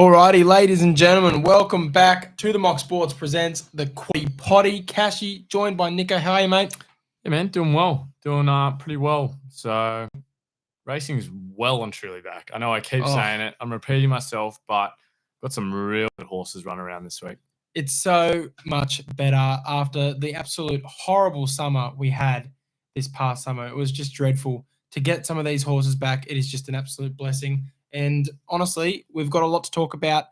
Alrighty, ladies and gentlemen, welcome back to the Mock Sports presents the Quaddie Poddy. Cashy, joined by Nicko. How are you, mate? Yeah, man, doing well. Doing pretty well. So racing's well and truly back. I know I keep saying it. I'm repeating myself, but got some real good horses running around this week. It's so much better after the absolute horrible summer we had this past summer. It was just dreadful. To get some of these horses back, it is just an absolute blessing. And honestly, we've got a lot to talk about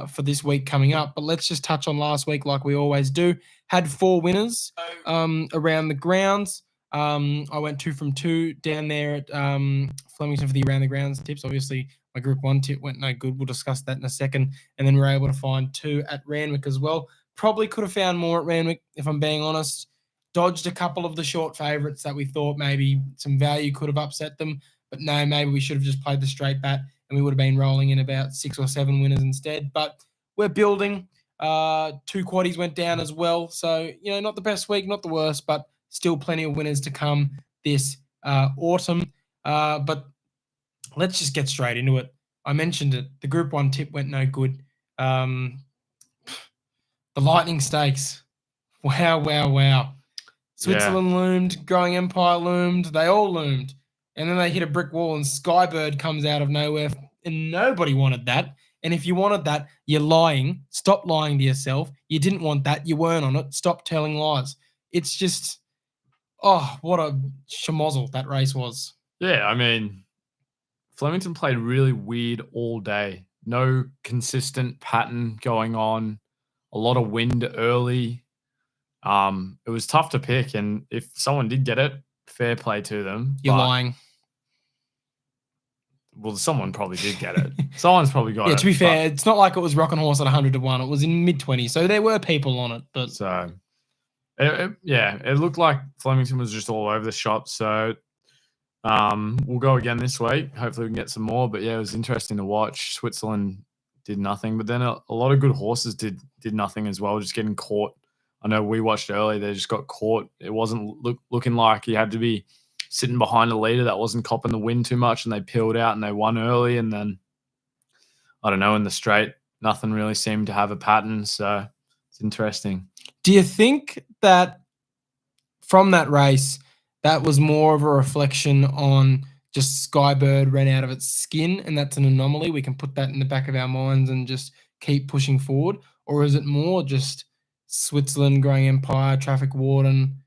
for this week coming up. But let's just touch on last week like we always do. Had 4 winners around the grounds. I went 2 from 2 down there at Flemington for the around the grounds tips. Obviously, my Group 1 tip went no good. We'll discuss that in a second. And then we were able to find 2 at Randwick as well. Probably could have found more at Randwick, if I'm being honest. Dodged a couple of the short favourites that we thought maybe some value could have upset them. But no, maybe we should have just played the straight bat and we would have been rolling in about 6 or 7 winners instead. But we're building. 2 quaddies went down as well. So, not the best week, not the worst, but still plenty of winners to come this autumn. But let's just get straight into it. I mentioned it. The Group 1 tip went no good. The Lightning Stakes. Wow. Switzerland loomed. Growing Empire loomed. They all loomed. And then they hit a brick wall and Skybird comes out of nowhere. And nobody wanted that. And if you wanted that, you're lying. Stop lying to yourself. You didn't want that. You weren't on it. Stop telling lies. It's just, what a schmozzle that race was. Yeah, I mean, Flemington played really weird all day. No consistent pattern going on. A lot of wind early. It was tough to pick. And if someone did get it, fair play to them. You're lying. Well, someone probably did get it. Someone's probably got it. Yeah, to be fair, it's not like it was Rockin' Horse at 100 to 1. It was in mid-20s, so there were people on it. But so, it looked like Flemington was just all over the shop. So, we'll go again this week. Hopefully, we can get some more. But yeah, it was interesting to watch. Switzerland did nothing, but then a lot of good horses did nothing as well, just getting caught. I know we watched early; they just got caught. It wasn't looking like he had to be sitting behind a leader that wasn't copping the wind too much, and they peeled out and they won early. And then, I don't know, in the straight, nothing really seemed to have a pattern. So it's interesting. Do you think that from that race, that was more of a reflection on just Skybird ran out of its skin and that's an anomaly? We can put that in the back of our minds and just keep pushing forward? Or is it more just Switzerland, Growing Empire, Traffic Warden,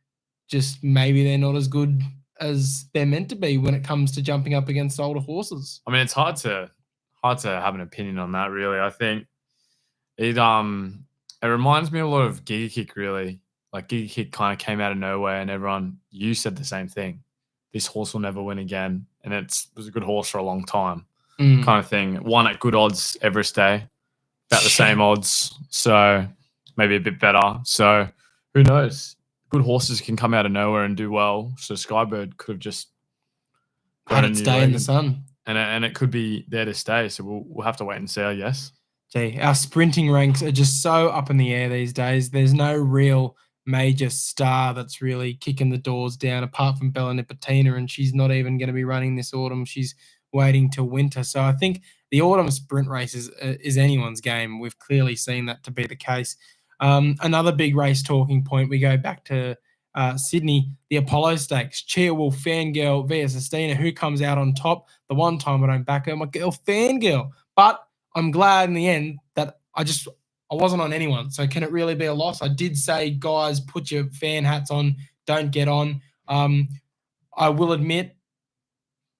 just maybe they're not as good as they're meant to be when it comes to jumping up against older horses? I mean, it's hard to have an opinion on that, really. I think it reminds me a lot of Giga Kick, really. Like Giga Kick kind of came out of nowhere and you said the same thing. This horse will never win again. And it was a good horse for a long time kind of thing. Won at good odds Everest Day, about the same odds. So maybe a bit better. So who knows? Good horses can come out of nowhere and do well. So Skybird could have just had it stay in the sun. And it could be there to stay. So we'll have to wait and see, I guess. Gee, our sprinting ranks are just so up in the air these days. There's no real major star that's really kicking the doors down apart from Bella Nipotina, and she's not even going to be running this autumn. She's waiting till winter. So I think the autumn sprint race is anyone's game. We've clearly seen that to be the case. Another big race talking point, we go back to Sydney, the Apollo Stakes. Chia Wolf, Fangirl, Via Sistina. Who comes out on top? The one time I don't back her, my girl Fangirl. But I'm glad in the end that I wasn't on anyone. So can it really be a loss? I did say, guys, put your fan hats on. Don't get on. I will admit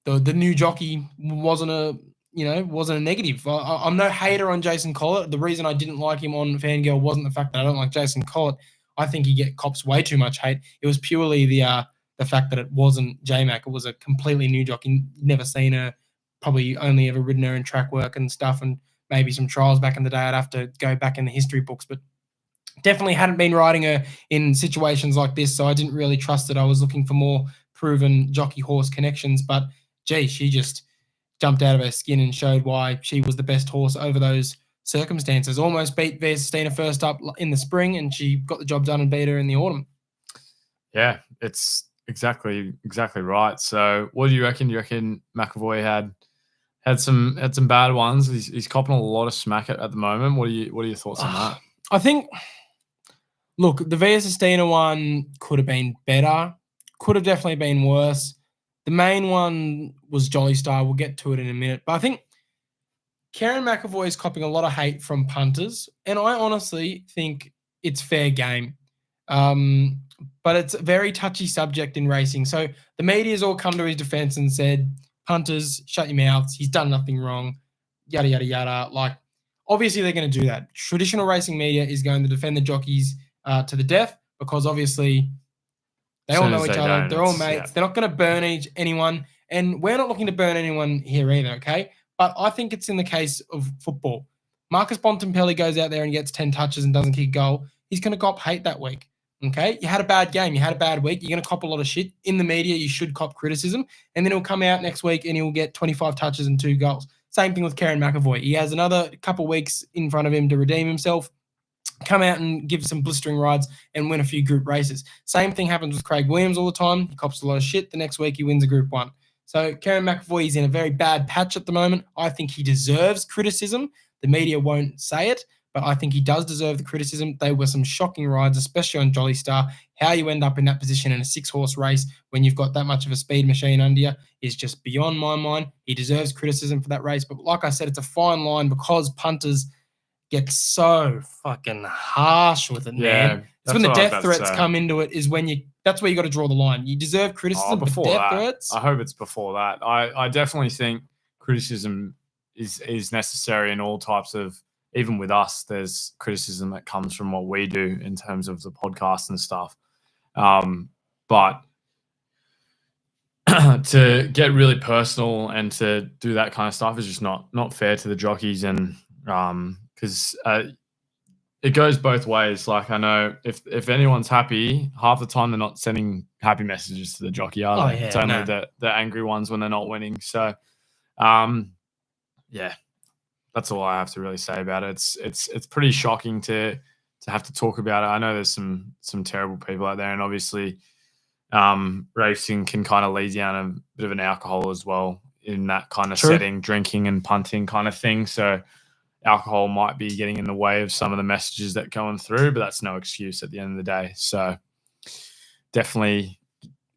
the new jockey wasn't a negative. I'm no hater on Jason Collett. The reason I didn't like him on Fangirl wasn't the fact that I don't like Jason Collett. I think he cops way too much hate. It was purely the fact that it wasn't J-Mac. It was a completely new jockey. Never seen her. Probably only ever ridden her in track work and stuff, and maybe some trials back in the day. I'd have to go back in the history books, but definitely hadn't been riding her in situations like this, so I didn't really trust it. I was looking for more proven jockey-horse connections, but gee, she just jumped out of her skin and showed why she was the best horse over those circumstances. Almost beat Via Sistina first up in the spring, and she got the job done and beat her in the autumn. Yeah, it's exactly right. So what do you reckon? Do you reckon McAvoy had Had some bad ones. He's copping a lot of smack at the moment. What are your thoughts on that? I think, look, the Via Sistina one could have been better. Could have definitely been worse. The main one was Jolly Star. We'll get to it in a minute. But I think Karen McAvoy is copping a lot of hate from punters, and I honestly think it's fair game. But it's a very touchy subject in racing. So the media's all come to his defense and said, punters, shut your mouths. He's done nothing wrong. Yada, yada, yada. Like, obviously they're going to do that. Traditional racing media is going to defend the jockeys to the death because obviously they all know each other. They're all mates. Yeah. They're not going to burn anyone. And we're not looking to burn anyone here either, okay? But I think it's in the case of football. Marcus Bontempelli goes out there and gets 10 touches and doesn't kick a goal. He's going to cop hate that week. Okay, you had a bad game. You had a bad week. You're going to cop a lot of shit. In the media, you should cop criticism. And then he'll come out next week and he'll get 25 touches and 2 goals. Same thing with Karen McAvoy. He has another couple weeks in front of him to redeem himself, come out and give some blistering rides and win a few group races. Same thing happens with Craig Williams all the time. He cops a lot of shit. The next week, he wins a Group 1. So Karen McAvoy is in a very bad patch at the moment. I think he deserves criticism. The media won't say it, but I think he does deserve the criticism. They were some shocking rides, especially on Jolly Star. How you end up in that position in a 6-horse race when you've got that much of a speed machine under you is just beyond my mind. He deserves criticism for that race. But like I said, it's a fine line because punters get so fucking harsh with it, man. It's when the death threats come into it is when that's where you got to draw the line. You deserve criticism, but death threats? I hope it's before that. I definitely think criticism is necessary in all types of, even with us, there's criticism that comes from what we do in terms of the podcast and stuff. But to get really personal and to do that kind of stuff is just not fair to the jockeys. And because it goes both ways. Like, I know if anyone's happy, half the time they're not sending happy messages to the jockey, are they? Yeah, it's only the angry ones when they're not winning. So, yeah. That's all I have to really say about it. It's pretty shocking to have to talk about it. I know there's some terrible people out there, and obviously racing can kind of lead down a bit of an alcohol as well in that kind of setting, drinking and punting kind of thing. So alcohol might be getting in the way of some of the messages that going through, but that's no excuse at the end of the day. So definitely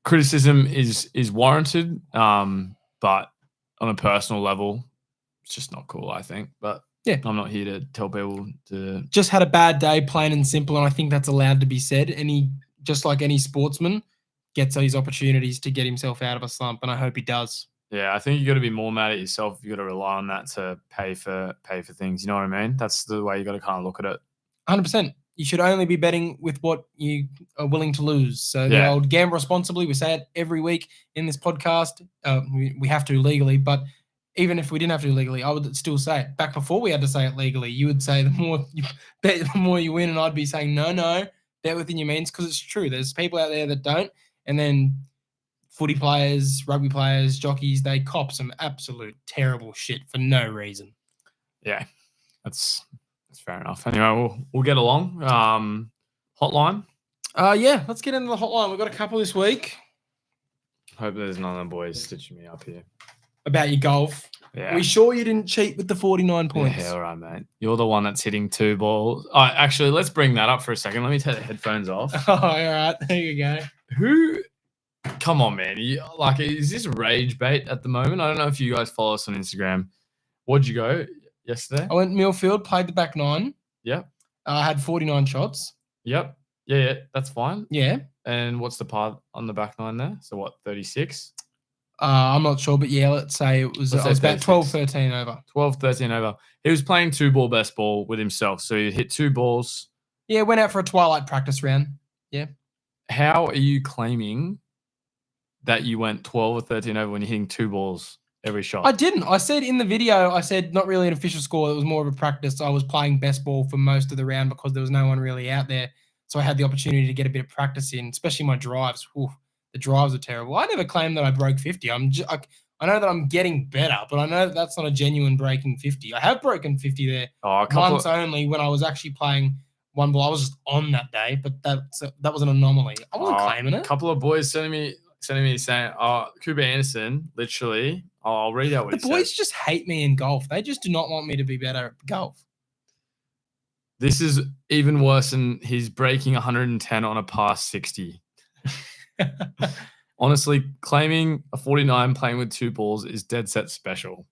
criticism is warranted, but on a personal level, it's just not cool, I think. But yeah, I'm not here to tell people to... Just had a bad day, plain and simple, and I think that's allowed to be said. And he, just like any sportsman, gets these opportunities to get himself out of a slump, and I hope he does. Yeah, I think you got to be more mad at yourself. You got to rely on that to pay for things. You know what I mean? That's the way you got to kind of look at it. 100%. You should only be betting with what you are willing to lose. So the old gamble responsibly, we say it every week in this podcast. We have to legally, but even if we didn't have to legally, I would still say it. Back before we had to say it legally, you would say the more you bet, the more you win, and I'd be saying no, bet within your means, because it's true. There's people out there that don't, and then footy players, rugby players, jockeys, they cop some absolute terrible shit for no reason. Yeah, that's fair enough. Anyway, we'll get along. Hotline. Yeah, let's get into the hotline. We've got a couple this week. Hope there's none of the boys stitching me up here. About your golf. Yeah. Are we sure you didn't cheat with the 49 points? Yeah, all right, mate. You're the one that's hitting 2 balls. Actually, let's bring that up for a second. Let me take the headphones off. Oh, all right. There you go. Come on, man. Is this rage bait at the moment? I don't know if you guys follow us on Instagram. What'd you go yesterday? I went Millfield, played the back 9. Yep. I had 49 shots. Yep. Yeah, that's fine. Yeah. And what's the par on the back 9 there? So what, 36? I'm not sure, but yeah, let's say it was about 12, 13 over. 12, 13 over. He was playing 2 ball best ball with himself. So he hit 2 balls. Yeah, went out for a twilight practice round. Yeah. How are you claiming that you went 12 or 13 over when you're hitting 2 balls every shot? I didn't. I said in the video, not really an official score. It was more of a practice. I was playing best ball for most of the round because there was no one really out there. So I had the opportunity to get a bit of practice in, especially my drives. Oof. The drives are terrible. I never claimed that I broke 50. I know that I'm getting better, but I know that's not a genuine breaking 50. I have broken 50 there once only when I was actually playing 1 ball. I was just on that day, but that was an anomaly. I wasn't claiming it. A couple of boys sending me sending me saying, Cooper Anderson, literally, I'll read out what The he boys said. just hate me in golf. They just do not want me to be better at golf. This is even worse than he's breaking 110 on a past 60. Honestly, claiming a 49 playing with 2 balls is dead set special.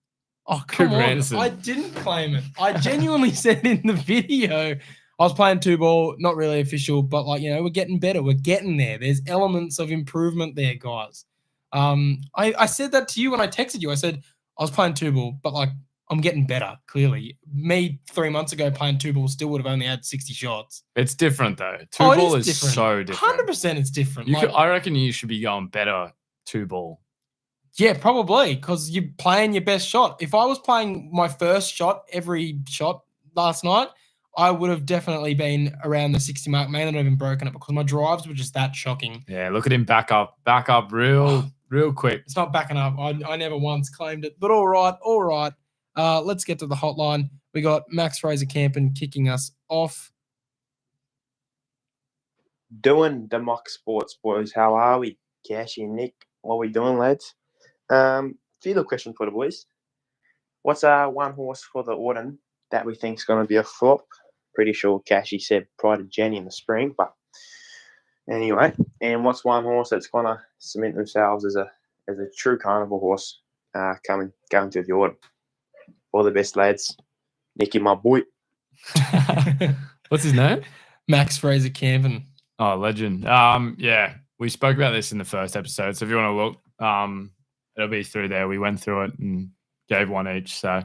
Oh, come Cooper on. Anderson. I didn't claim it. I genuinely said in the video, I was playing 2 ball, not really official, but we're getting better. We're getting there. There's elements of improvement there, guys. I said that to you when I texted you. I said I was playing 2 ball, but I'm getting better, clearly. Me 3 months ago playing 2 ball still would have only had 60 shots. It's different, though. 2 ball is different. so different. 100% it's different. I reckon you should be going better 2 ball. Yeah, probably, because you're playing your best shot. If I was playing my first shot every shot last night, I would have definitely been around the 60 mark, may not have even broken it because my drives were just that shocking. Yeah, look at him back up real quick. It's not backing up. I never once claimed it, but all right. Let's get to the hotline. We got Max Fraser Campen kicking us off. Doing the mock sports, boys. How are we? Cashy and Nick, what are we doing, lads? Few little questions for the boys. What's one horse for the autumn that we think's going to be a flop? Pretty sure Cashy said Pride of Jenny in the spring, but anyway. And what's one horse that's going to cement themselves as a true carnival horse going through the autumn? All the best, lads. Nicky, my boy. What's his name? Max Fraser Campen. Oh, legend. Yeah, we spoke about this in the first episode. So if you want to look, it'll be through there. We went through it and gave one each. So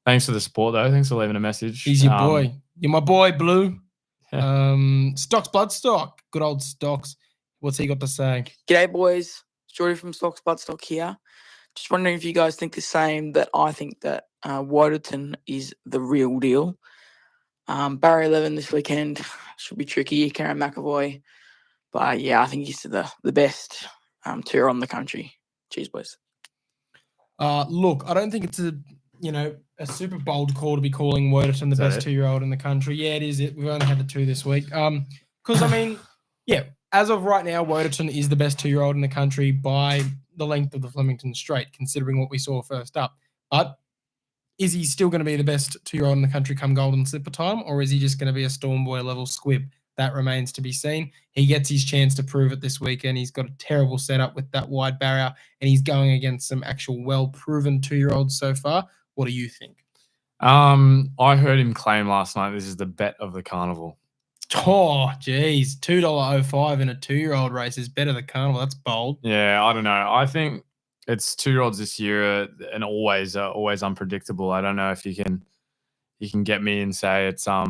thanks for the support, though. Thanks for leaving a message. He's your boy. You're my boy, Blue. Stocks Bloodstock. Good old Stocks. What's he got to say? G'day, boys. Jordy from Stocks Bloodstock here. Just wondering if you guys think the same that I think that Waterton is the real deal. Barry 11 this weekend should be tricky. Karen McAvoy. But yeah, I think he's the best tour on the country. Cheers, boys. Look, I don't think it's a super bold call to be calling Waterton the best 2-year-old in the country. Yeah, it is. We've only had the 2 this week. Because as of right now, Waterton is the best 2-year-old in the country by the length of the Flemington Straight, considering what we saw first up. But is he still going to be the best 2-year-old in the country come Golden Slipper time, or is he just going to be a Stormboy level squib? That remains to be seen. He gets his chance to prove it this weekend. He's got a terrible setup with that wide barrier, and he's going against some actual well-proven 2-year-olds so far. What do you think? I heard him claim last night this is the bet of the carnival. Oh, geez. $2.05 in a 2-year-old race is better than carnival. That's bold. Yeah, I don't know. I think it's 2-year-olds this year and always unpredictable. I don't know if you can get me and say it's a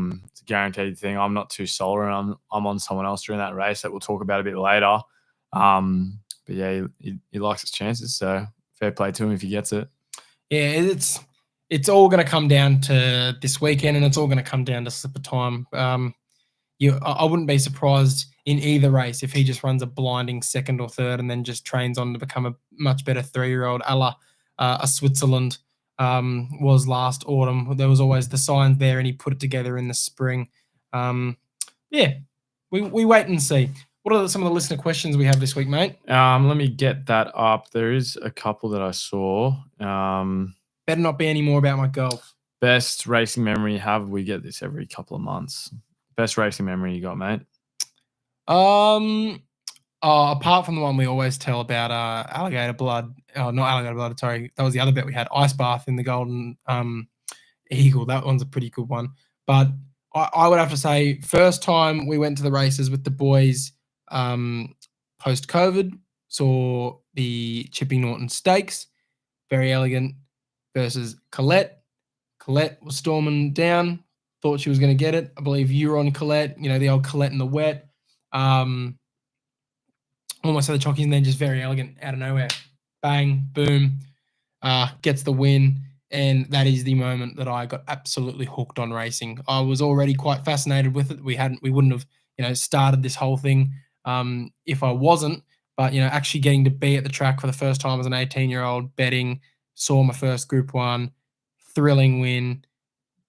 guaranteed thing. I'm not too sold, and I'm on someone else during that race that we'll talk about a bit later. But yeah, he likes his chances, so fair play to him if he gets it. Yeah, it's all going to come down to this weekend, and it's all going to come down to slipper time. I wouldn't be surprised in either race if he just runs a blinding second or third and then just trains on to become a much better 3-year-old, a la a Switzerland was last autumn. There was always the signs there, and he put it together in the spring. We wait and see. What are some of the listener questions we have this week, mate? Let me get that up. There is a couple that I saw. Better not be any more about my golf. Best racing memory you have? We get this every couple of months. Best racing memory you got, mate? Apart from the one we always tell about alligator blood. Oh, not alligator blood, sorry. That was the other bet we had. Ice bath in the Golden Eagle. That one's a pretty good one. But I would have to say, first time we went to the races with the boys post-COVID, saw the Chipping Norton Stakes, Very Elegant versus Colette. Colette was storming down, thought she was going to get it. I believe you were on Colette, the old Colette in the wet. Almost had the chockies, and then just Very Elegant out of nowhere. Bang, boom, gets the win. And that is the moment that I got absolutely hooked on racing. I was already quite fascinated with it. We wouldn't have, started this whole thing if I wasn't. But, actually getting to be at the track for the first time as an 18-year-old, betting, saw my first Group 1, thrilling win,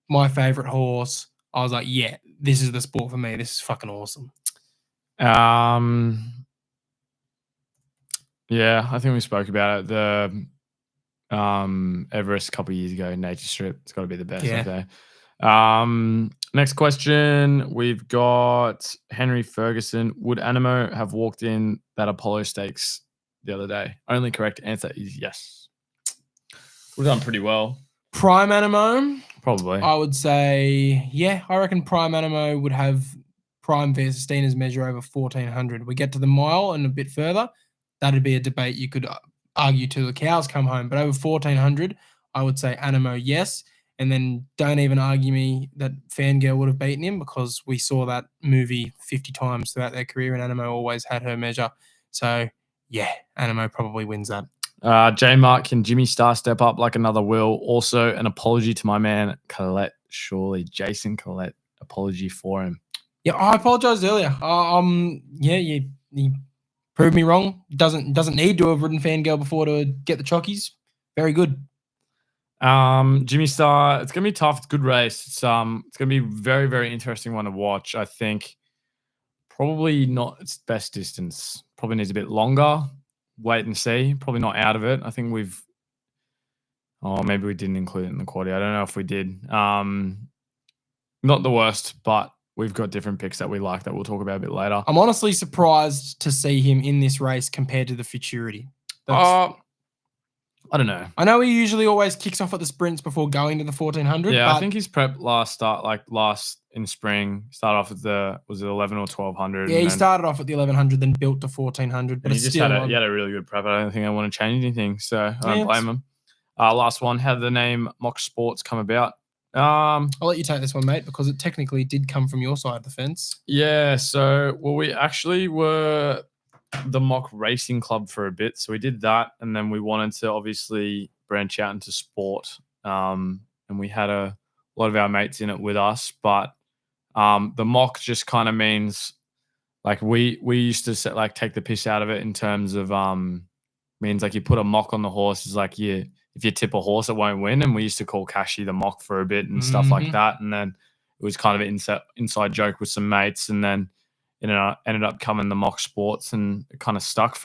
my favorite horse. I was like, yeah, this is the sport for me. This is fucking awesome. Yeah, I think we spoke about it. The Everest a couple of years ago, Nature Strip. It's got to be the best. Yeah. Okay. Next question. We've got Henry Ferguson. Would Animo have walked in that Apollo Stakes the other day? Only correct answer is yes. We've done pretty well. Prime Animo, Probably. I would say, yeah, I reckon Prime Animo would have Prime versus Stina's measure over 1400. We get to the mile and a bit further, that'd be a debate you could argue till the cows come home. But over 1400, I would say Animo, yes. And then don't even argue me that Fangirl would have beaten him because we saw that movie 50 times throughout their career and Animo always had her measure. So, yeah, Animo probably wins that. J Mark, can Jimmy Star step up like another Will? Also, an apology to my man Collette. Surely, Jason Collette. Apology for him. Yeah, I apologized earlier. Yeah, you proved me wrong. Doesn't need to have ridden Fangirl before to get the chockies. Very good. Jimmy Star. It's gonna be tough. It's a good race. It's gonna be a very, very interesting one to watch. I think probably not its best distance. Probably needs a bit longer. Wait and see. Probably not out of it. I think we've. Oh, maybe we didn't include it in the quaddie. I don't know if we did. Not the worst, but we've got different picks that we like that we'll talk about a bit later. I'm honestly surprised to see him in this race compared to the Futurity. I don't know. I know he usually always kicks off at the sprints before going to the 1400. Yeah, but I think his prep last in spring, started off at was it 11 or 1200? Yeah, he started off at the 1100, then built to 1400. But he it's just still he had a really good prep. I don't think I want to change anything, so I don't blame him. Last one, how did the name Mock Sports come about? I'll let you take this one, mate, because it technically did come from your side of the fence. Yeah, so we actually were the Mock Racing Club for a bit, so we did that, and then we wanted to obviously branch out into sport, and we had a lot of our mates in it with us, but the Mock just kind of means like we used to take the piss out of it in terms of means like you put a mock on the horse is like if you tip a horse, it won't win. And we used to call Cashy the Mock for a bit and stuff like that. And then it was kind of an inside joke with some mates. And then it ended up coming the Mock Sports, and it kind of stuck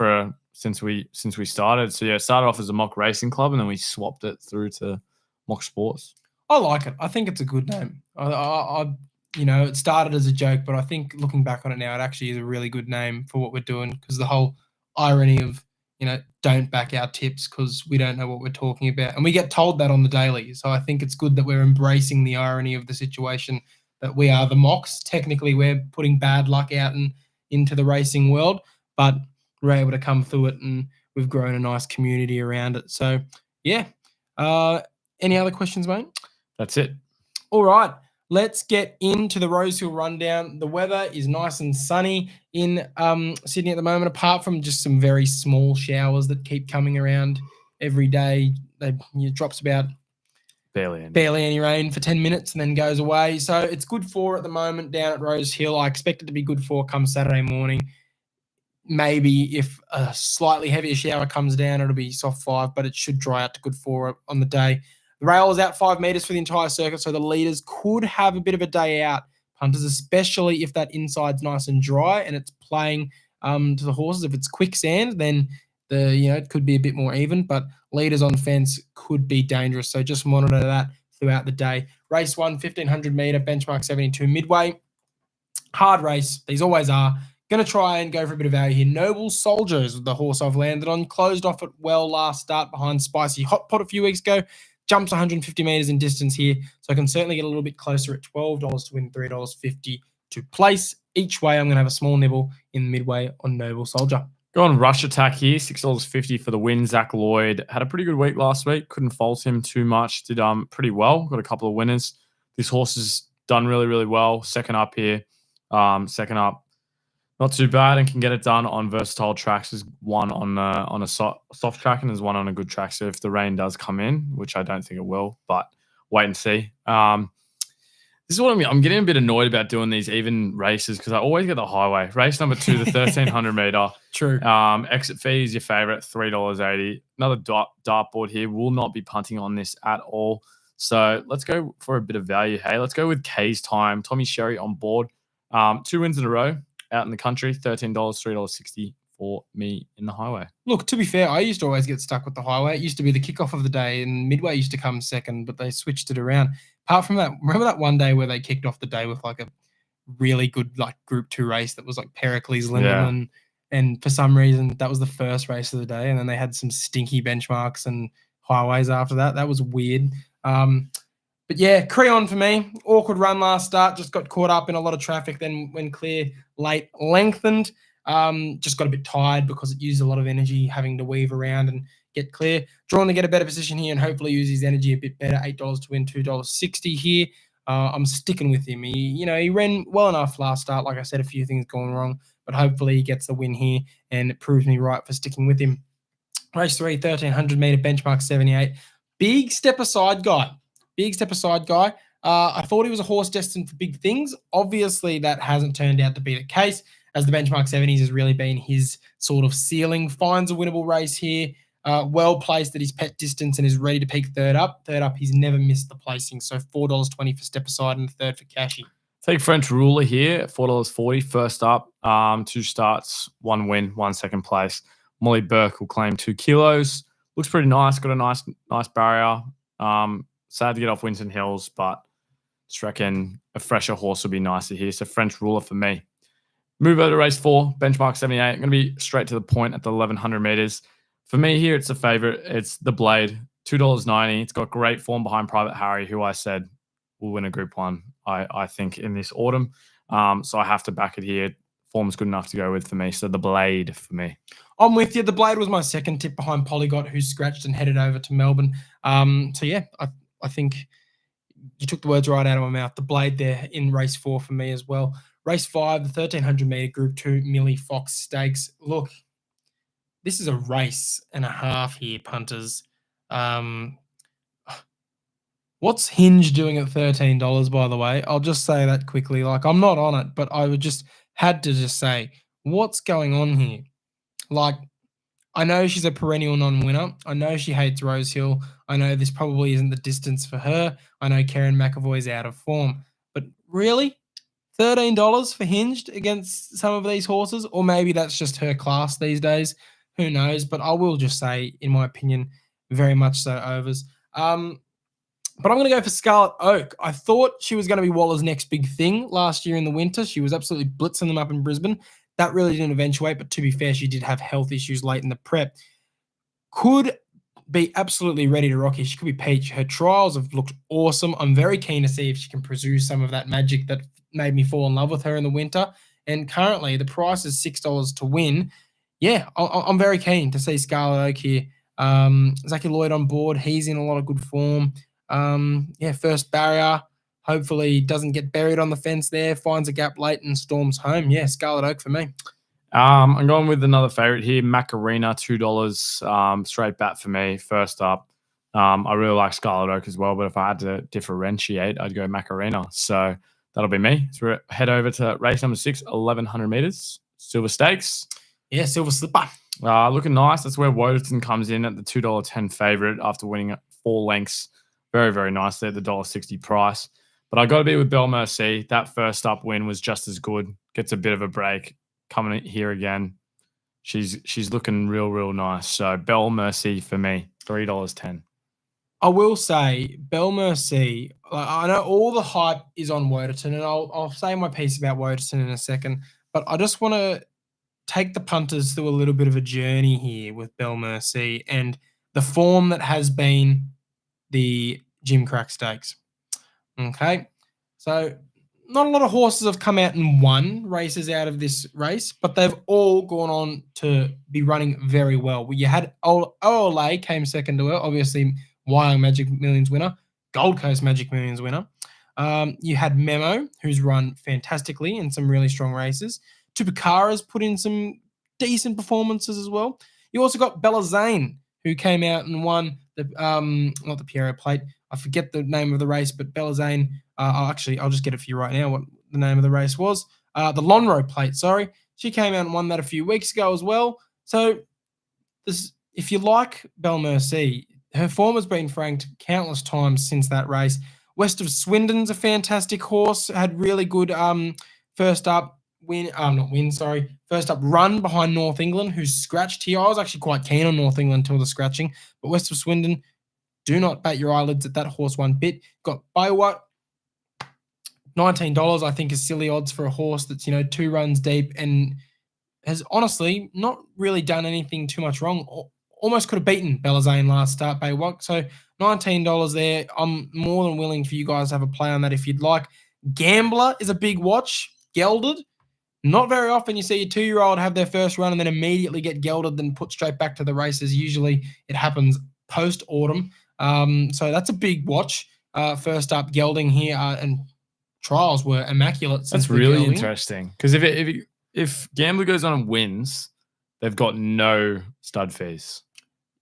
since we started. So yeah, it started off as a Mock Racing Club, and then we swapped it through to Mock Sports. I like it. I think it's a good name. It started as a joke, but I think looking back on it now, it actually is a really good name for what we're doing, because the whole irony of, don't back our tips because we don't know what we're talking about. And we get told that on the daily. So I think it's good that we're embracing the irony of the situation, that we are the Mocks. Technically, we're putting bad luck out into the racing world, but we're able to come through it, and we've grown a nice community around it. So, yeah. Any other questions, mate? That's it. All right. Let's get into the Rosehill rundown. The weather is nice and sunny in Sydney at the moment, apart from just some very small showers that keep coming around every day. It drops about barely any rain for 10 minutes and then goes away. So it's good 4 at the moment down at Rosehill. I expect it to be good 4 come Saturday morning. Maybe if a slightly heavier shower comes down, it'll be soft 5, but it should dry out to good 4 on the day. The rail is out 5 metres for the entire circuit, so the leaders could have a bit of a day out. Punters, especially if that inside's nice and dry and it's playing to the horses. If it's quicksand, then it could be a bit more even, but leaders on fence could be dangerous. So just monitor that throughout the day. Race 1, 1500 metre, benchmark 72 midway. Hard race. These always are. Going to try and go for a bit of value here. Noble Soldiers, the horse I've landed on, closed off at well last start behind Spicy Hot Pot a few weeks ago. Jumps 150 metres in distance here, so I can certainly get a little bit closer at $12 to win, $3.50 to place. Each way, I'm going to have a small nibble in the midway on Noble Soldier. Go on Rush Attack here, $6.50 for the win. Zach Lloyd had a pretty good week last week. Couldn't fault him too much. Did pretty well. Got a couple of winners. This horse has done really, really well. Second up here. Second up, not too bad, and can get it done on versatile tracks. There's one on a soft track, and there's one on a good track. So if the rain does come in, which I don't think it will, but wait and see. This is what I mean. I'm getting a bit annoyed about doing these even races because I always get the highway. Race number 2, the 1300 meter. True. Exit fee is your favorite, $3.80. Another dartboard here. Will not be punting on this at all. So let's go for a bit of value. Hey, let's go with K's Time. Tommy Sherry on board. 2 wins in a row. Out in the country, $13, $3.60 for me in the highway. Look, to be fair, I used to always get stuck with the highway. It used to be the kickoff of the day, and Midway used to come second, but they switched it around. Apart from that, remember that one day where they kicked off the day with like a really good like Group 2 race that was like Pericles, Lindemann, and for some reason that was the first race of the day, and then they had some stinky benchmarks and highways after that. That was weird. But yeah, Creon for me. Awkward run last start. Just got caught up in a lot of traffic. Then when clear late, lengthened. Just got a bit tired because it used a lot of energy having to weave around and get clear. Drawn to get a better position here and hopefully use his energy a bit better. $8 to win, $2.60 here. I'm sticking with him. He ran well enough last start. Like I said, a few things going wrong, but hopefully he gets the win here and it proves me right for sticking with him. Race 3, 1,300 meter benchmark 78. Big step aside guy. I thought he was a horse destined for big things. Obviously, that hasn't turned out to be the case, as the benchmark 70s has really been his sort of ceiling. Finds a winnable race here. Well placed at his pet distance and is ready to peak third up. He's never missed the placing. So $4.20 for step aside and third for Cashy. Take French Ruler here, $4.40. First up, 2 starts, 1 win, 1 second place. Molly Burke will claim 2 kilos. Looks pretty nice. Got a nice barrier. Sad to get off Winton Hills, but just reckon a fresher horse would be nicer here. So French Ruler for me. Move over to race 4, benchmark 78. I'm going to be straight to the point at the 1,100 meters. For me here, it's a favorite. It's the Blade, $2.90. It's got great form behind Private Harry, who I said will win a Group 1, I think, in this autumn. So I have to back it here. Form's good enough to go with for me. So the Blade for me. I'm with you. The Blade was my second tip behind Polygot, who scratched and headed over to Melbourne. So yeah, I think you took the words right out of my mouth. The Blade there in race 4 for me as well. Race 5, the 1,300 meter Group 2 Millie Fox Stakes. Look, this is a race and a half here, punters. What's Hinge doing at $13, by the way? I'll just say that quickly. Like, I'm not on it, but I would just had to just say, what's going on here? Like, I know she's a perennial non-winner. I know she hates Rosehill. I know this probably isn't the distance for her. I know Karen McAvoy's out of form. But really? $13 for Hinged against some of these horses? Or maybe that's just her class these days. Who knows? But I will just say, in my opinion, very much so overs. But I'm going to go for Scarlet Oak. I thought she was going to be Waller's next big thing last year in the winter. She was absolutely blitzing them up in Brisbane. That really didn't eventuate, but to be fair, she did have health issues late in the prep. Could be absolutely ready to rock here. She could be peach. Her trials have looked awesome. I'm very keen to see if she can produce some of that magic that made me fall in love with her in the winter. And currently, the price is $6 to win. Yeah, I'm very keen to see Scarlet Oak here. Zachy Lloyd on board. He's in a lot of good form. First barrier. Hopefully doesn't get buried on the fence there, finds a gap late and storms home. Yeah, Scarlet Oak for me. I'm going with another favorite here, Macarena, $2. Straight bat for me. First up. I really like Scarlet Oak as well, but if I had to differentiate, I'd go Macarena. So that'll be me. So we'll head over to race number 6, 1,100 meters. Silver Stakes. Yeah, Silver Slipper. Looking nice. That's where Woderton comes in at the $2.10 favorite after winning 4 lengths. Very, very nice there, the $1.60 price. But I got to be with Belle Merci. That first up win was just as good. Gets a bit of a break. Coming here again. She's looking real nice. So Belle Merci for me, $3.10. I will say Belle Merci. I know all the hype is on Woderton, and I'll say my piece about Woderton in a second. But I just want to take the punters through a little bit of a journey here with Belle Merci and the form that has been the Jim Crack Stakes. Okay, so not a lot of horses have come out and won races out of this race, but they've all gone on to be running very well. You had OLA came second to her, obviously Wyong Magic Millions winner, Gold Coast Magic Millions winner. You had Memo, who's run fantastically in some really strong races. Tupacara's put in some decent performances as well. You also got Bella Zane, who came out and won the not the Pierro Plate. I forget the name of the race, but Bella Zane. I'll just get it for you right now. What the name of the race was? The Lonhro Plate. Sorry, she came out and won that a few weeks ago as well. So, if you like Belle Merci, her form has been franked countless times since that race. West of Swindon's a fantastic horse. Had really good first up. First up, Run behind North England, who's scratched here. I was actually quite keen on North England until the scratching, but West of Swindon, do not bat your eyelids at that horse one bit. Got Baywat, $19, I think is silly odds for a horse that's, 2 runs deep and has honestly not really done anything too much wrong. Almost could have beaten Belazane last start, Baywat. So $19 there. I'm more than willing for you guys to have a play on that if you'd like. Gambler is a big watch. Gelded. Not very often you see a 2-year-old have their first run and then immediately get gelded and put straight back to the races. Usually it happens post-autumn. So that's a big watch. First up, gelding here, and trials were immaculate. That's really interesting because if Gambler goes on and wins, they've got no stud fees.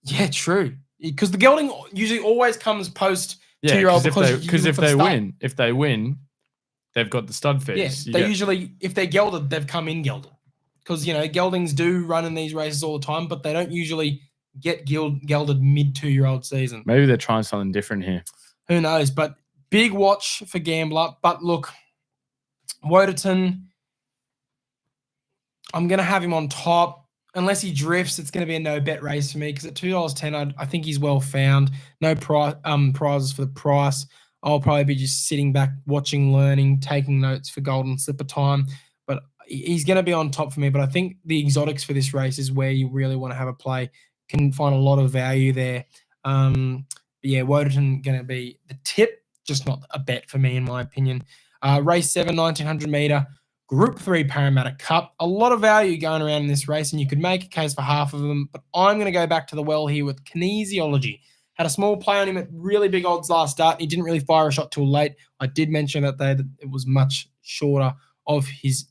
Yeah, true. Because the gelding usually always comes post 2-year-old. Because if they win, they've got the stud fees. Yeah, usually, if they're gelded, they've come in gelded. Because, geldings do run in these races all the time, but they don't usually get gelded mid-2-year-old season. Maybe they're trying something different here. Who knows? But big watch for Gambler. But look, Woderton, I'm going to have him on top. Unless he drifts, it's going to be a no-bet race for me because at $2.10, I think he's well found. No prizes for the price. I'll probably be just sitting back, watching, learning, taking notes for Golden Slipper time. But he's going to be on top for me. But I think the exotics for this race is where you really want to have a play. Can find a lot of value there. Woderton going to be the tip, just not a bet for me, in my opinion. Race 7, 1900 metre. Group 3 Parramatta Cup. A lot of value going around in this race, and you could make a case for half of them, but I'm going to go back to the well here with Kinesiology. Had a small play on him at really big odds last start. He didn't really fire a shot till late. I did mention that it was much shorter of his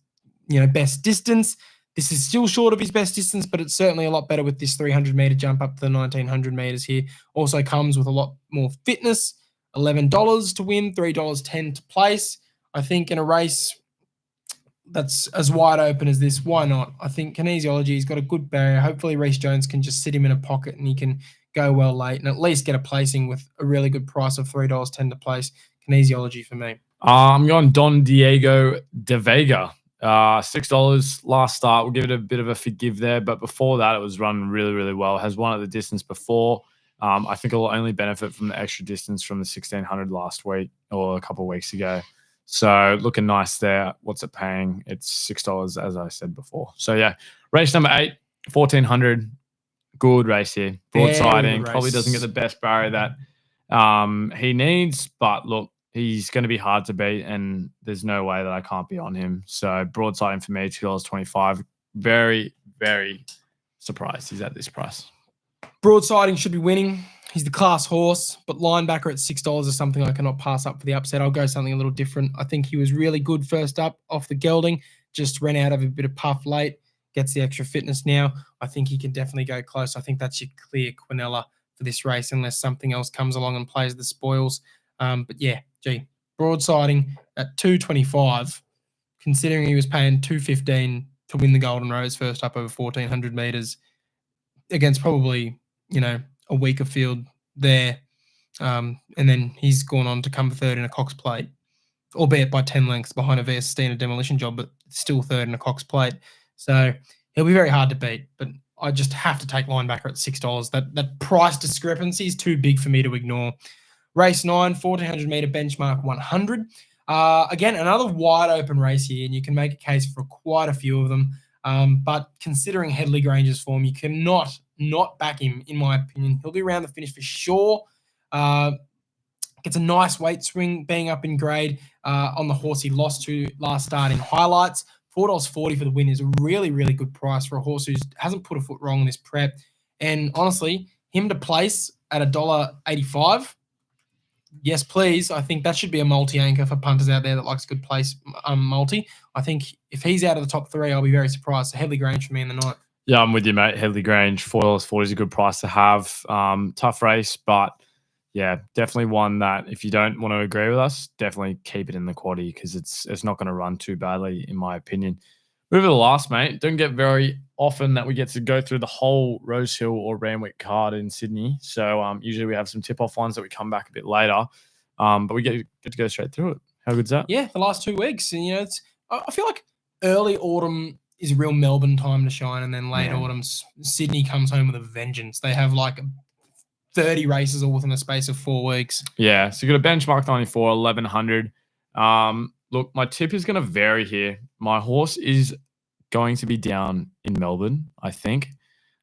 best distance. This is still short of his best distance, but it's certainly a lot better with this 300-metre jump up to the 1900 metres here. Also comes with a lot more fitness. $11 to win, $3.10 to place. I think in a race that's as wide open as this, why not? I think Kinesiology, he's got a good barrier. Hopefully Reece Jones can just sit him in a pocket and he can go well late and at least get a placing with a really good price of $3.10 to place. Kinesiology for me. I'm going Don Diego de Vega. $6 last start. We'll give it a bit of a forgive there, but before that it was run really, really well. Has won at the distance before. I think it'll only benefit from the extra distance from the 1600 last week or a couple of weeks ago. So looking nice there. What's it paying? It's $6, as I said before. So yeah, race number 8, 1400. Good race here. Broadsiding. Probably doesn't get the best barrier that he needs, but look, he's going to be hard to beat, and there's no way that I can't be on him. So broadsiding for me, $2.25. Very, very surprised he's at this price. Broadsiding should be winning. He's the class horse, but linebacker at $6 is something I cannot pass up for the upset. I'll go something a little different. I think he was really good first up off the gelding, just ran out of a bit of puff late, gets the extra fitness now. I think he can definitely go close. I think that's your clear Quinella for this race unless something else comes along and plays the spoils. Broadsiding at $2.25, considering he was paying $2.15 to win the Golden Rose first up over 1400 metres against probably, a weaker field there. And then he's gone on to come third in a Cox Plate, albeit by 10 lengths behind a Vestina Demolition Job, but still third in a Cox Plate. So he'll be very hard to beat, but I just have to take linebacker at $6. That price discrepancy is too big for me to ignore. Race 9, 1400 metre benchmark 100. Again, another wide open race here, and you can make a case for quite a few of them. But considering Headley Grange's form, you cannot not back him, in my opinion. He'll be around the finish for sure. Gets a nice weight swing, being up in grade on the horse he lost to last start in highlights. $4.40 for the win is a really, really good price for a horse who hasn't put a foot wrong in this prep. And honestly, him to place at $1.85, yes, please. I think that should be a multi-anchor for punters out there that likes a good place multi. I think if he's out of the top 3, I'll be very surprised. So Headley Grange for me in the night. Yeah, I'm with you, mate. Headley Grange, $4.40 is a good price to have. Tough race, but yeah, definitely one that if you don't want to agree with us, definitely keep it in the quaddie because it's not going to run too badly, in my opinion. Move to the last, mate. Don't get very often that we get to go through the whole Rosehill or Randwick card in Sydney. So usually we have some tip-off ones that we come back a bit later. But we get to go straight through it. How good's that? Yeah, the last 2 weeks. And, I feel like early autumn is real Melbourne time to shine, and then late Yeah. autumn, Sydney comes home with a vengeance. They have like 30 races all within the space of 4 weeks. Yeah, so you got a benchmark 94, 1100. Look, my tip is going to vary here. My horse is going to be down in Melbourne, I think,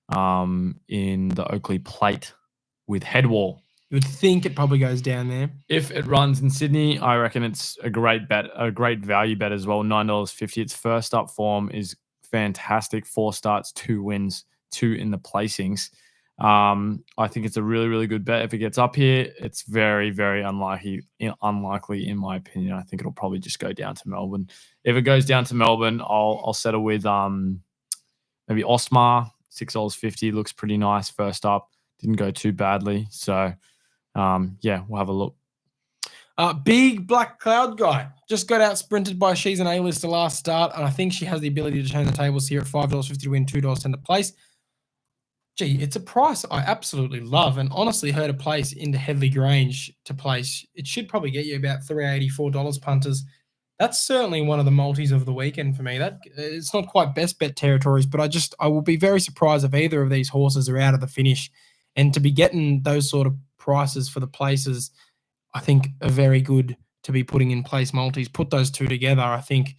in the Oakley Plate with Headwall. You would think it probably goes down there. If it runs in Sydney, I reckon it's a great bet, a great value bet as well. $9.50. Its first up form is fantastic. 4 starts, 2 wins, 2 in the placings. I think it's a really, really good bet. If it gets up here, it's very, very unlikely in my opinion. I think it'll probably just go down to Melbourne. If it goes down to Melbourne, I'll settle with maybe Osmar, $6.50. Looks pretty nice first up. Didn't go too badly. So yeah, we'll have a look. Big Black Cloud guy just got out sprinted by She's an A-lister last start, and I think she has the ability to turn the tables here at $5.50 to win, $2.10 to place. Gee, it's a price I absolutely love, and honestly, her to place into Headley Grange to place, it should probably get you about $3.84 punters. That's certainly one of the multis of the weekend for me. That it's not quite best bet territories, but I will be very surprised if either of these horses are out of the finish, and to be getting those sort of prices for the places, I think are very good to be putting in place multis. Put those two together, I think.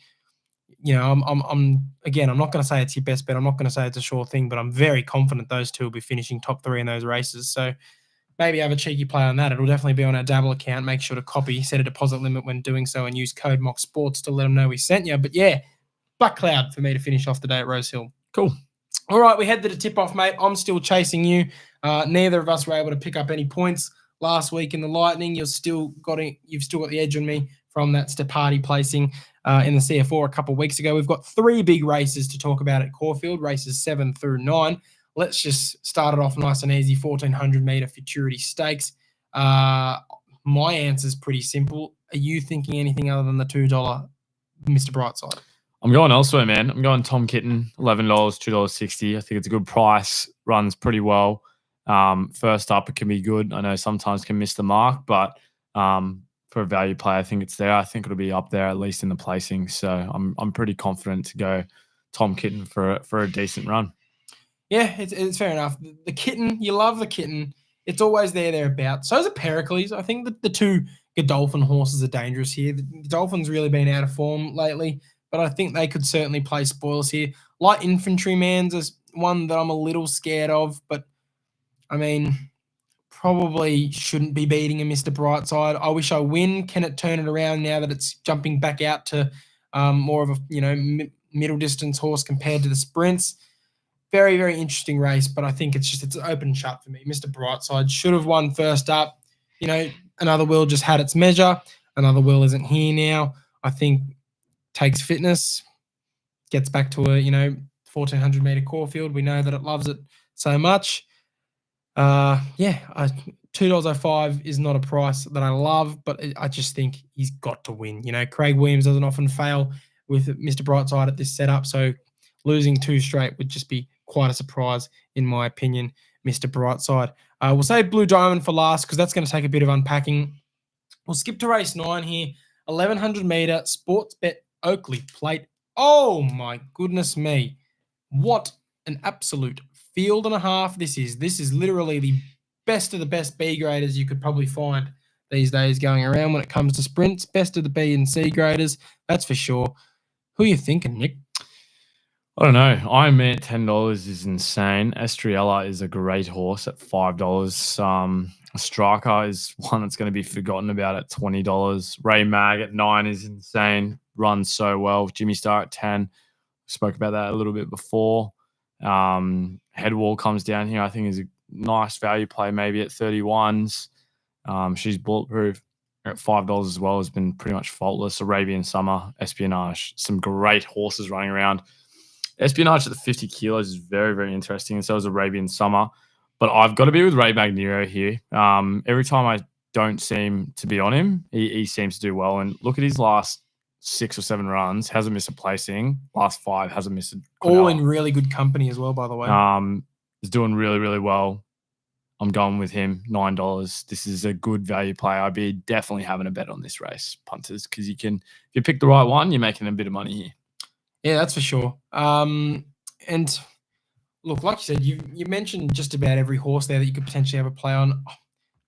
You know, I'm again, I'm not going to say it's your best bet. I'm not going to say it's a sure thing, but I'm very confident those two will be finishing top 3 in those races. So maybe have a cheeky play on that. It'll definitely be on our Dabble account. Make sure to copy, set a deposit limit when doing so, and use code MOCSports to let them know we sent you. But yeah, Black Cloud for me to finish off the day at Rosehill. Cool. All right, we head to the tip-off, mate. I'm still chasing you. Neither of us were able to pick up any points last week in the Lightning. You've still got the edge on me from that Quaddie placing in the CF4 a couple of weeks ago. We've got 3 big races to talk about at Caulfield, races 7 through 9. Let's just start it off nice and easy, 1,400-metre Futurity Stakes. My answer is pretty simple. Are you thinking anything other than the $2 Mr. Brightside? I'm going elsewhere, man. I'm going Tom Kitten, $11, $2.60. I think it's a good price. Runs pretty well. First up, it can be good. I know sometimes can miss the mark, but for a value play, I think it's there. I think it'll be up there at least in the placing. So I'm pretty confident to go Tom Kitten for a decent run. Yeah, it's fair enough. The Kitten, you love the Kitten. It's always thereabouts. So is a Pericles. I think that the 2 Godolphin horses are dangerous here. The Godolphin's really been out of form lately, but I think they could certainly play spoils here. Light Infantryman's is one that I'm a little scared of, but I mean, probably shouldn't be beating a Mr. Brightside. I wish I win. Can it turn it around now that it's jumping back out to more of a middle distance horse compared to the sprints? Very, very interesting race, but I think it's an open shut for me. Mr. Brightside should have won first up. You know, Another Will just had its measure. Another Will isn't here now. I think takes fitness, gets back to a 1,400-metre Caulfield. We know that it loves it so much. $2.05 is not a price that I love, but I just think he's got to win. Craig Williams doesn't often fail with Mr. Brightside at this setup, so losing 2 straight would just be quite a surprise, in my opinion, Mr. Brightside. We'll save Blue Diamond for last because that's going to take a bit of unpacking. We'll skip to race 9 here, 1,100-metre Sportsbet Oakley Plate. Oh, my goodness me. What an absolute field and a half this is. This is literally the best of the best B graders you could probably find these days going around when it comes to sprints. Best of the B and C graders, that's for sure. Who are you thinking, Nick? I don't know. Iron Man at $10 is insane. Estriella is a great horse at $5. Striker is one that's going to be forgotten about at $20. Ray Mag at $9 is insane. Runs so well. Jimmy Star at 10. Spoke about that a little bit before. Headwall comes down here. I think is a nice value play, maybe at 31s. She's bulletproof at $5 as well. Has been pretty much faultless. Arabian Summer, Espionage, some great horses running around. Espionage at the 50 kilos is very, very interesting, and so is Arabian Summer. But I've got to be with Ray Magnero here. Every time I don't seem to be on him, he seems to do well. And look at his last 6 or 7 runs, hasn't missed a placing. Last 5 hasn't missed a Quinella. All in really good company as well, by the way. He's doing really, really well. I'm going with him, $9. This is a good value play. I'd be definitely having a bet on this race, punters, because if you pick the right one, you're making a bit of money here. Yeah, that's for sure. And look, like you said, you mentioned just about every horse there that you could potentially have a play on.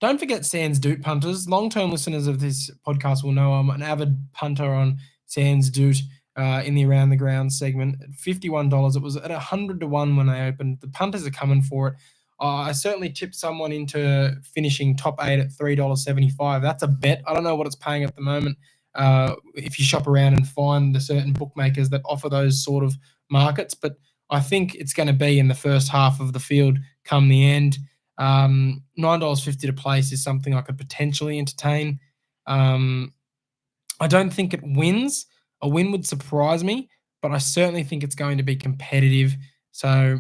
Don't forget Sands Doot punters. Long-term listeners of this podcast will know I'm an avid punter on Sands Doot in the Around the Ground segment. At $51, it was at 100 to 1 when they opened. The punters are coming for it. I certainly tipped someone into finishing top 8 at $3.75. That's a bet. I don't know what it's paying at the moment. If you shop around and find the certain bookmakers that offer those sort of markets, but I think it's going to be in the first half of the field come the end. $9.50 to place is something I could potentially entertain. I don't think it wins. A win would surprise me, but I certainly think it's going to be competitive. So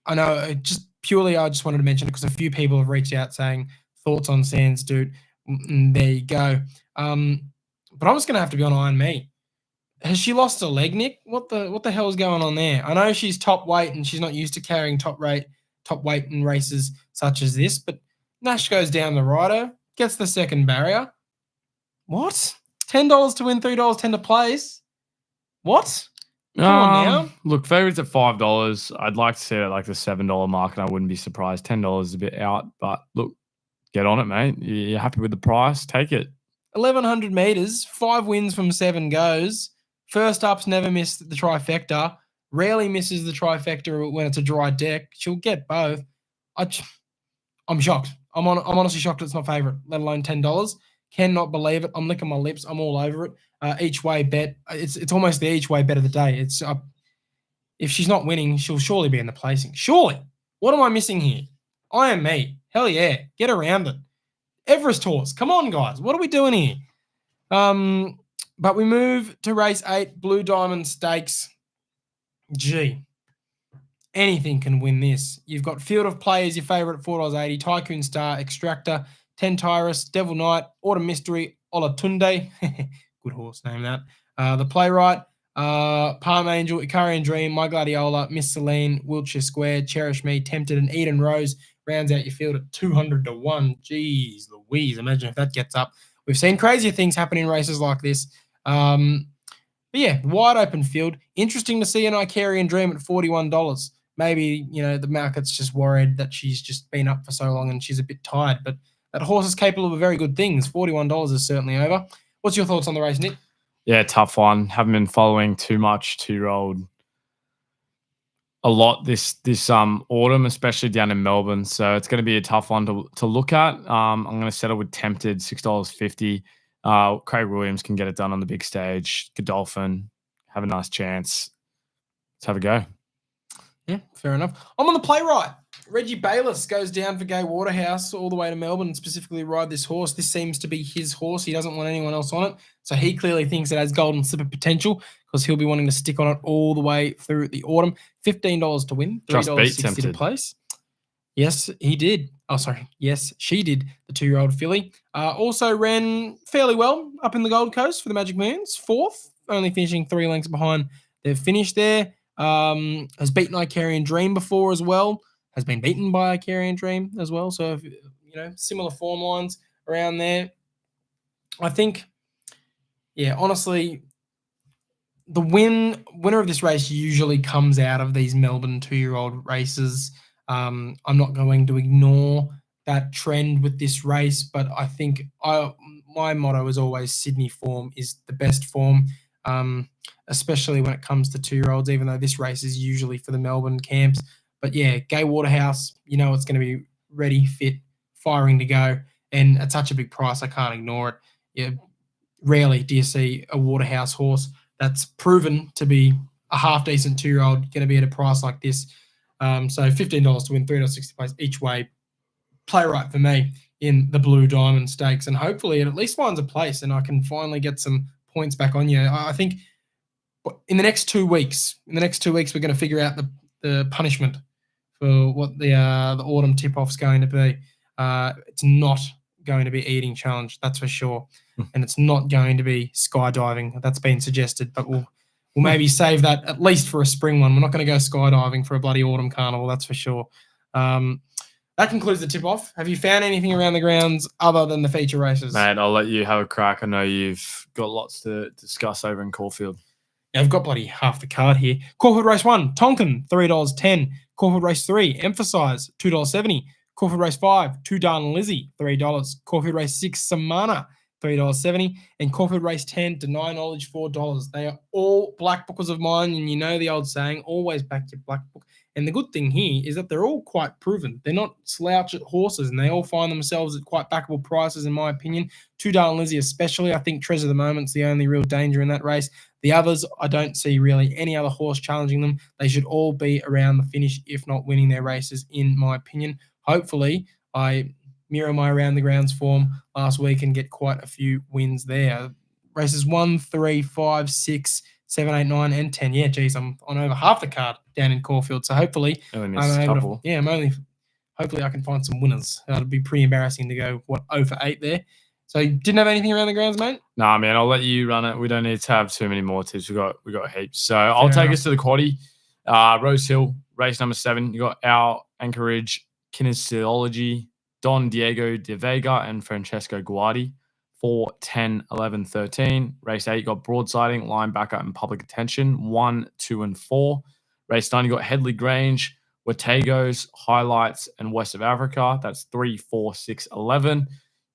I know I just wanted to mention it because a few people have reached out saying thoughts on Sands, dude. There you go. But I'm just going to have to be on Iron Me. Has she lost a leg, Nick? What the hell is going on there? I know she's top weight and she's not used to carrying top weight in races such as this, but Nash goes down the rider, gets the second barrier. What? $10 to win, $3.10 to place. What? Come on now. Look, favorites at $5. I'd like to see it at like the $7 mark, and I wouldn't be surprised. $10 is a bit out, but look, get on it, mate. You're happy with the price? Take it. 1,100 meters, 5 wins from 7 goes. First up's never missed the trifecta. Rarely misses the trifecta when it's a dry deck. She'll get both. I'm shocked. I'm honestly shocked it's not favorite, let alone $10. Cannot believe it. I'm licking my lips. I'm all over it. Each way bet. It's almost the each way bet of the day. It's if she's not winning, she'll surely be in the placing. Surely. What am I missing here? I am me. Hell yeah. Get around it. Everest horse. Come on, guys. What are we doing here? But we move to race 8, Blue Diamond Stakes. Gee. Anything can win this. You've got Field of Players, your favourite at $4.80, Tycoon Star, Extractor, Ten Tyrus, Devil Knight, Autumn Mystery, Olatunde. Good horse, name that. The Playwright, Palm Angel, Icarian Dream, My Gladiola, Miss Celine, Wiltshire Square, Cherish Me, Tempted, and Eden Rose rounds out your field at 200 to 1. Jeez Louise, imagine if that gets up. We've seen crazier things happen in races like this. But yeah, wide open field. Interesting to see an Icarian Dream at $41. Maybe, the market's just worried that she's just been up for so long and she's a bit tired. But that horse is capable of very good things. $41 is certainly over. What's your thoughts on the race, Nick? Yeah, tough one. Haven't been following too much 2-year-old a lot this autumn, especially down in Melbourne. So it's going to be a tough one to look at. I'm going to settle with Tempted, $6.50. Craig Williams can get it done on the big stage. Godolphin, have a nice chance. Let's have a go. Yeah, fair enough. I'm on the Playwright. Reggie Bayliss goes down for Gay Waterhouse all the way to Melbourne and specifically ride this horse. This seems to be his horse. He doesn't want anyone else on it. So he clearly thinks it has golden slipper potential because he'll be wanting to stick on it all the way through the autumn. $15 to win, $3.60 to place. Yes, he did. Oh, sorry. Yes, she did, the 2-year-old filly. Also ran fairly well up in the Gold Coast for the Magic Moons. 4th, only finishing 3 lengths behind their finish there. Has beaten Icarian Dream before as well. Has been beaten by Icarian Dream as well. So, similar form lines around there. I think, honestly, the winner of this race usually comes out of these Melbourne 2-year-old races. I'm not going to ignore that trend with this race, but I think my motto is always Sydney form is the best form, especially when it comes to 2-year-olds, even though this race is usually for the Melbourne camps. But yeah, Gay Waterhouse, it's going to be ready, fit, firing to go. And at such a big price, I can't ignore it. Yeah, rarely do you see a Waterhouse horse that's proven to be a half-decent 2-year-old going to be at a price like this. So $15 to win, $3.60 place each way. Playwright for me in the Blue Diamond Stakes. And hopefully it at least finds a place and I can finally get some points back on you. I think in the next 2 weeks, we're going to figure out the punishment for what the autumn tip-off's going to be. It's not going to be eating challenge, that's for sure. And it's not going to be skydiving. That's been suggested, but we'll maybe save that at least for a spring one. We're not going to go skydiving for a bloody autumn carnival, that's for sure. That concludes the tip-off. Have you found anything around the grounds other than the feature races? Mate, I'll let you have a crack. I know you've got lots to discuss over in Caulfield. Yeah, I've got bloody half the card here. Caulfield Race 1, Tonkin, $3.10. Caulfield Race 3, Emphasize, $2.70. Caulfield Race 5, Two Darn Lizzie, $3. Caulfield Race 6, Samana, $3.70. And Caulfield Race 10, Deny Knowledge, $4. They are all black bookers of mine, and you know the old saying, always back your black book. And the good thing here is that they're all quite proven. They're not slouch horses, and they all find themselves at quite backable prices, in my opinion. Two Darn Lizzie especially. I think Treasure of the Moment's the only real danger in that race. The others, I don't see really any other horse challenging them. They should all be around the finish, if not winning their races, in my opinion. Hopefully, I mirror my around the grounds form last week and get quite a few wins there. Races 1, 3, 5, 6, 7, 8, 9, and 10. Yeah, geez, I'm on over half the card down in Caulfield. So hopefully, hopefully I can find some winners. That'd be pretty embarrassing to go 0 for 8 there. So you didn't have anything around the grounds, mate? Nah, man, I'll let you run it. We don't need to have too many more tips. We got heaps. So I'll take us to the quaddie. Rosehill, race number 7. You got our Anchorage, Kinesiology, Don Diego de Vega, and Francesco Guardi. 4, 10, 11, 13. Race 8, you got Broadsiding, Linebacker, and Public Attention. 1, 2, and 4. Race 9, you got Headley Grange, Wategos, Highlights, and West of Africa. That's 3, 4, 6, 11.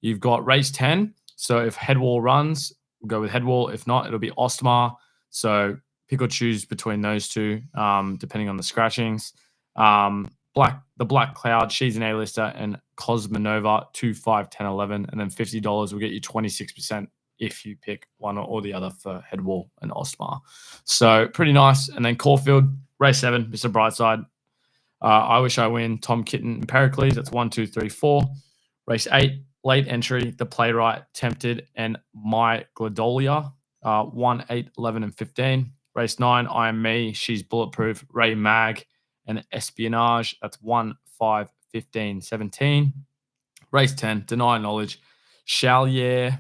You've got race 10. So if Headwall runs, we'll go with Headwall. If not, it'll be Ostmar. So pick or choose between those two, depending on the scratchings. The Black Cloud, She's an A-lister, and Cosmonova, 2, 5, 10, 11. And then $50 will get you 26% if you pick one or the other for Headwall and Ostmar. So pretty nice. And then Caulfield, race 7, Mr. Brightside. I Wish I Win, Tom Kitten, and Pericles. That's 1, 2, 3, 4. Race 8, late entry, The Playwright, Tempted, and My Gladolia. 1, 8, 11, and 15. Race 9, I Am Me, She's Bulletproof, Ray Mag, and Espionage. That's 1, 5, 15, 17. Race 10, Deny Knowledge, Shalyar,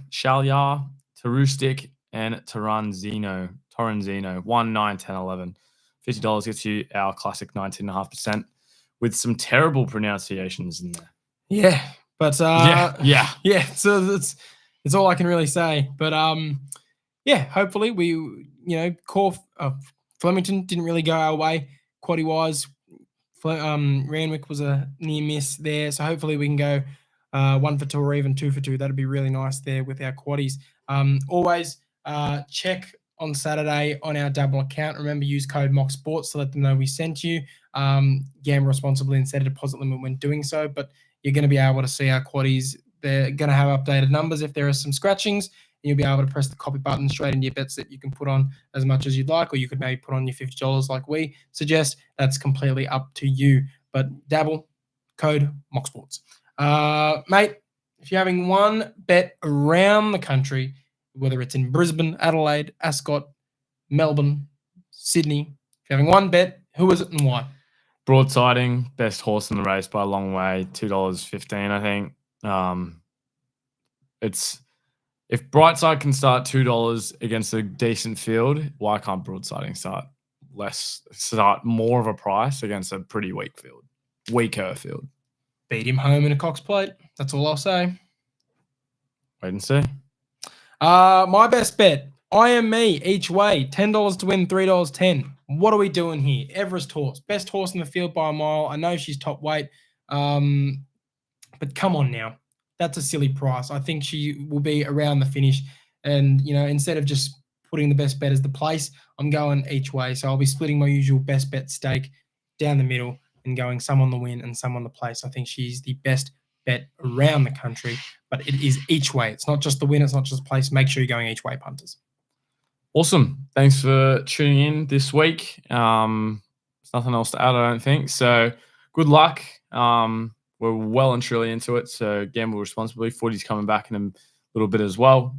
Tarustic, and Toranzino. 1, 9, 10, 11. $50 gets you our classic 19.5% with some terrible pronunciations in there. Yeah. But yeah. So that's all I can really say. But hopefully we, Flemington didn't really go our way quaddie wise. Randwick was a near miss there, so hopefully we can go 1 for 2 or even 2 for 2. That'd be really nice there with our quaddies. Always check on Saturday on our Dabble account. Remember, use code MOCSports to let them know we sent you. Gamble responsibly and set a deposit limit when doing so. But you're going to be able to see our quaddies. They're going to have updated numbers if there are some scratchings. And you'll be able to press the copy button straight into your bets that you can put on as much as you'd like, or you could maybe put on your $50 like we suggest. That's completely up to you. But Dabble, code MOCSports. Mate, if you're having one bet around the country, whether it's in Brisbane, Adelaide, Ascot, Melbourne, Sydney, if you're having one bet, who is it and why? Broadsiding, best horse in the race by a long way, $2.15, I think. If Brightside can start $2 against a decent field, why can't Broadsiding start more of a price against a pretty weaker field? Beat him home in a Cox Plate. That's all I'll say. Wait and see. My best bet, I Am Me, each way, $10 to win, $3.10. What are we doing here? Everest horse, best horse in the field by a mile. I know she's top weight, but come on now. That's a silly price. I think she will be around the finish. And, instead of just putting the best bet as the place, I'm going each way. So I'll be splitting my usual best bet stake down the middle and going some on the win and some on the place. I think she's the best bet around the country, but it is each way. It's not just the win. It's not just the place. Make sure you're going each way, punters. Awesome. Thanks for tuning in this week. There's nothing else to add, I don't think. So good luck. We're well and truly into it. So gamble responsibly. Footy's coming back in a little bit as well.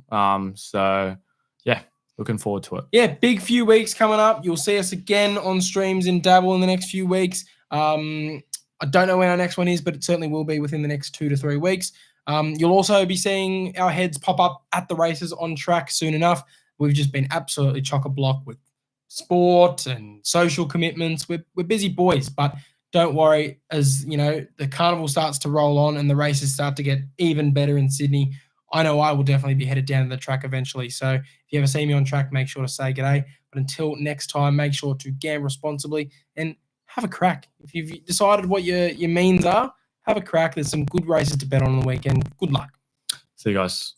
Looking forward to it. Yeah, big few weeks coming up. You'll see us again on streams in Dabble in the next few weeks. I don't know when our next one is, but it certainly will be within the next 2 to 3 weeks. You'll also be seeing our heads pop up at the races on track soon enough. We've just been absolutely chock-a-block with sport and social commitments. We're busy boys, but don't worry. As the carnival starts to roll on and the races start to get even better in Sydney, I know I will definitely be headed down to the track eventually. So if you ever see me on track, make sure to say g'day. But until next time, make sure to gamble responsibly and have a crack. If you've decided what your means are, have a crack. There's some good races to bet on the weekend. Good luck. See you guys.